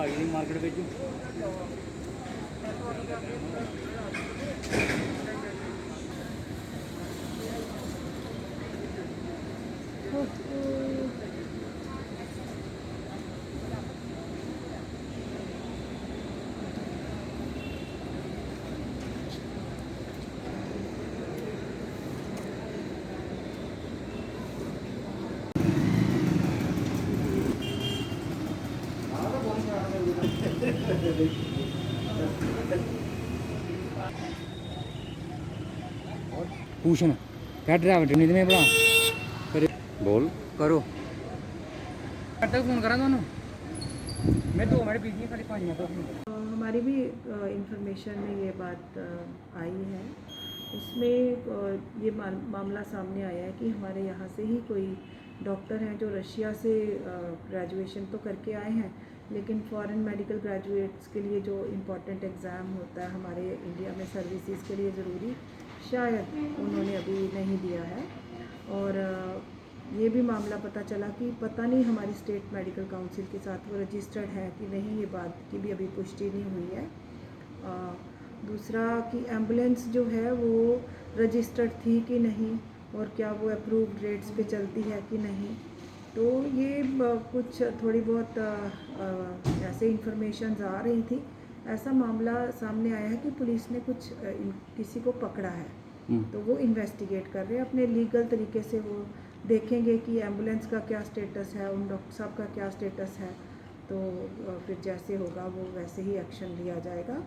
आ गई मार्केट में। पूछना क्या ड्राइवर नहीं में बड़ा बोल करो कब तक फ़ोन करा दोनों मैं 2 मिनट बिजी खाली 5 मिनट। हमारी भी इंफॉर्मेशन में ये बात आई है। उसमें ये मामला सामने आया है कि हमारे यहाँ से ही कोई डॉक्टर हैं जो रशिया से ग्रेजुएशन तो करके आए हैं, लेकिन फॉरेन मेडिकल ग्रेजुएट्स के लिए जो इम्पोर्टेंट एग्ज़ाम होता है हमारे इंडिया में सर्विसेज के लिए ज़रूरी, शायद उन्होंने अभी नहीं दिया है। और ये भी मामला पता चला कि पता नहीं हमारी स्टेट मेडिकल काउंसिल के साथ वो रजिस्टर्ड है कि नहीं, ये बात की भी अभी पुष्टि नहीं हुई है। दूसरा कि एम्बुलेंस जो है वो रजिस्टर्ड थी कि नहीं और क्या वो अप्रूव्ड रेट्स पे चलती है कि नहीं। तो ये कुछ थोड़ी बहुत ऐसे इंफॉर्मेशंस आ रही थी। ऐसा मामला सामने आया है कि पुलिस ने कुछ किसी को पकड़ा है, तो वो इन्वेस्टिगेट कर रहे हैं अपने लीगल तरीके से। वो देखेंगे कि एम्बुलेंस का क्या स्टेटस है, उन डॉक्टर साहब का क्या स्टेटस है, तो फिर जैसे होगा वो वैसे ही एक्शन लिया जाएगा।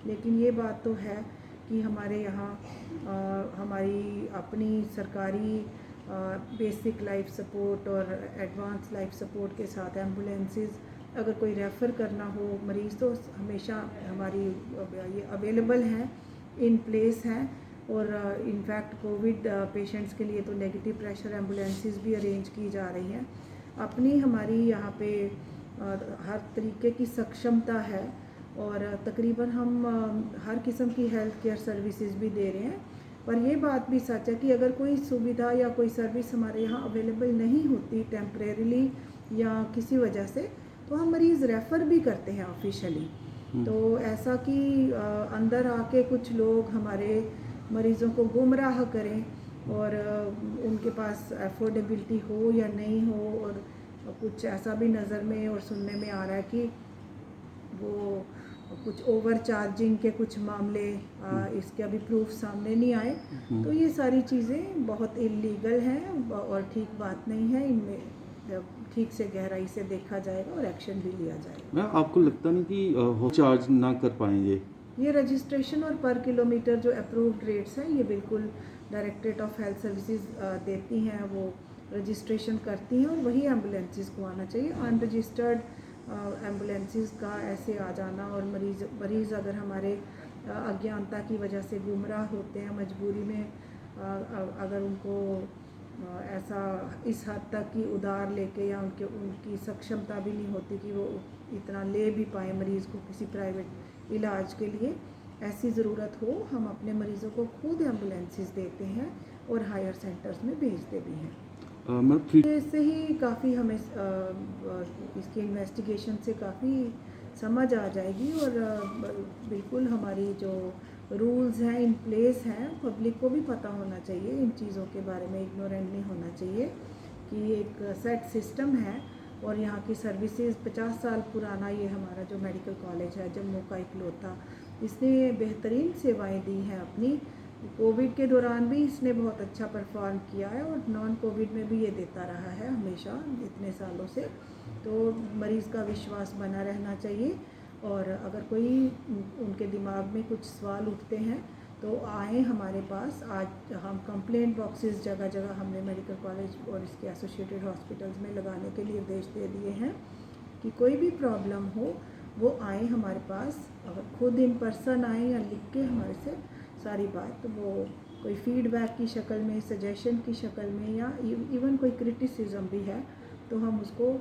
लेकिन ये बात तो है कि हमारे यहाँ हमारी अपनी सरकारी बेसिक लाइफ सपोर्ट और एडवांस लाइफ सपोर्ट के साथ एम्बुलेंसेस अगर कोई रेफ़र करना हो मरीज़ तो हमेशा हमारी ये अवेलेबल हैं, इन प्लेस हैं। और इनफैक्ट कोविड पेशेंट्स के लिए तो नेगेटिव प्रेशर एम्बुलेंसेस भी अरेंज की जा रही हैं। अपनी हमारी यहाँ पे हर तरीके की सक्षमता है और तकरीबन हम हर किस्म की हेल्थ केयर सर्विसेज भी दे रहे हैं। पर ये बात भी सच है कि अगर कोई सुविधा या कोई सर्विस हमारे यहाँ अवेलेबल नहीं होती टेम्परेरीली या किसी वजह से, तो हम मरीज़ रेफ़र भी करते हैं ऑफिशियली। तो ऐसा कि अंदर आके कुछ लोग हमारे मरीज़ों को गुमराह करें और उनके पास अफोर्डेबिलिटी हो या नहीं हो, और कुछ ऐसा भी नज़र में और सुनने में आ रहा है कि वो कुछ ओवर चार्जिंग के कुछ मामले इसके अभी प्रूफ सामने नहीं आए। तो ये सारी चीज़ें बहुत इलीगल हैं और ठीक बात नहीं है। इनमें ठीक से गहराई से देखा जाएगा और एक्शन भी लिया जाएगा। मैम आपको लगता नहीं कि वो चार्ज ना कर पाएंगे? ये रजिस्ट्रेशन और पर किलोमीटर जो अप्रूव्ड रेट्स हैं ये बिल्कुल डायरेक्टरेट ऑफ हेल्थ सर्विसेज देती हैं, वो रजिस्ट्रेशन करती हैं और वही एम्बुलेंसेस को आना चाहिए। अनरजिस्टर्ड एम्बुलेंसेस का ऐसे आ जाना और मरीज़ अगर हमारे अज्ञानता की वजह से गुमराह होते हैं, मजबूरी में अगर उनको ऐसा इस हद तक कि उधार लेके या उनकी सक्षमता भी नहीं होती कि वो इतना ले भी पाए मरीज़ को किसी प्राइवेट इलाज के लिए, ऐसी ज़रूरत हो हम अपने मरीज़ों को खुद एम्बुलेंसेस देते हैं और हायर सेंटर्स में भेजते भी हैं। इससे ही काफ़ी हमें इसकी इन्वेस्टिगेशन से काफ़ी समझ आ जाएगी और बिल्कुल हमारी जो रूल्स हैं इन प्लेस हैं, पब्लिक को भी पता होना चाहिए इन चीज़ों के बारे में, इग्नोरेंट नहीं होना चाहिए कि एक सेट सिस्टम है। और यहाँ की सर्विसेज 50 साल पुराना ये हमारा जो मेडिकल कॉलेज है जम्मू का इकलौता, इसने बेहतरीन सेवाएं दी हैं अपनी। कोविड के दौरान भी इसने बहुत अच्छा परफॉर्म किया है और नॉन कोविड में भी ये देता रहा है हमेशा इतने सालों से। तो मरीज़ का विश्वास बना रहना चाहिए और अगर कोई उनके दिमाग में कुछ सवाल उठते हैं तो आए हमारे पास। आज हम कंप्लेंट बॉक्सेस जगह जगह हमने मेडिकल कॉलेज और इसके एसोसिएटेड हॉस्पिटल्स में लगाने के लिए निर्देश दे दिए हैं कि कोई भी प्रॉब्लम हो वो आए हमारे पास, अगर खुद इन पर्सन आए या लिख के हमारे से सारी बात, तो वो कोई फीडबैक की शक्ल में, सजेशन की शक्ल में या इवन कोई क्रिटिसिज्म भी है तो हम उसको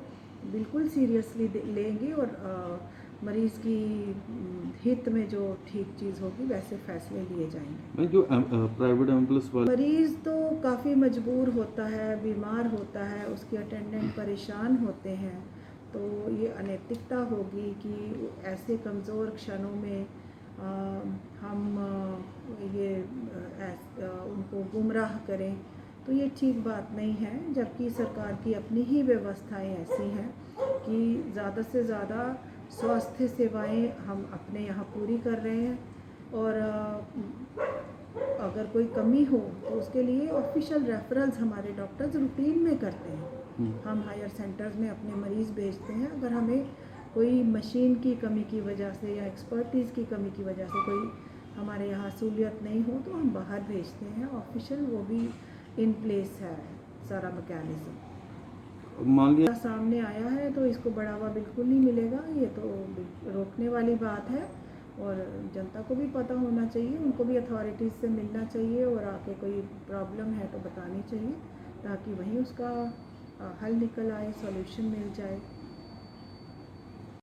बिल्कुल सीरियसली लेंगे और मरीज़ की हित में जो ठीक चीज़ होगी वैसे फ़ैसले लिए जाएंगे। जो प्राइवेट एम्बुलेंस वाले मरीज़ तो काफ़ी मजबूर होता है, बीमार होता है, उसके अटेंडेंट परेशान होते हैं तो ये अनैतिकता होगी कि ऐसे कमज़ोर क्षणों में हम उनको गुमराह करें, तो ये ठीक बात नहीं है। जबकि सरकार की अपनी ही व्यवस्थाएं ऐसी हैं कि ज़्यादा से ज़्यादा स्वास्थ्य सेवाएं हम अपने यहाँ पूरी कर रहे हैं, और अगर कोई कमी हो तो उसके लिए ऑफिशियल रेफरल्स हमारे डॉक्टर्स रूटीन में करते हैं। हम हायर सेंटर्स में अपने मरीज़ भेजते हैं। अगर हमें कोई मशीन की कमी की वजह से या एक्सपर्टीज़ की कमी की वजह से कोई हमारे यहाँ सहूलियत नहीं हो तो हम बाहर भेजते हैं। ऑफिशियल वो भी इन प्लेस है सारा मैकेनिज़्म। मान लिया सामने आया है तो इसको बढ़ावा बिल्कुल नहीं मिलेगा, ये तो रोकने वाली बात है। और जनता को भी पता होना चाहिए, उनको भी अथॉरिटीज़ से मिलना चाहिए और आके कोई प्रॉब्लम है तो बतानी चाहिए, ताकि वहीं उसका हल निकल आए, सॉल्यूशन मिल जाए।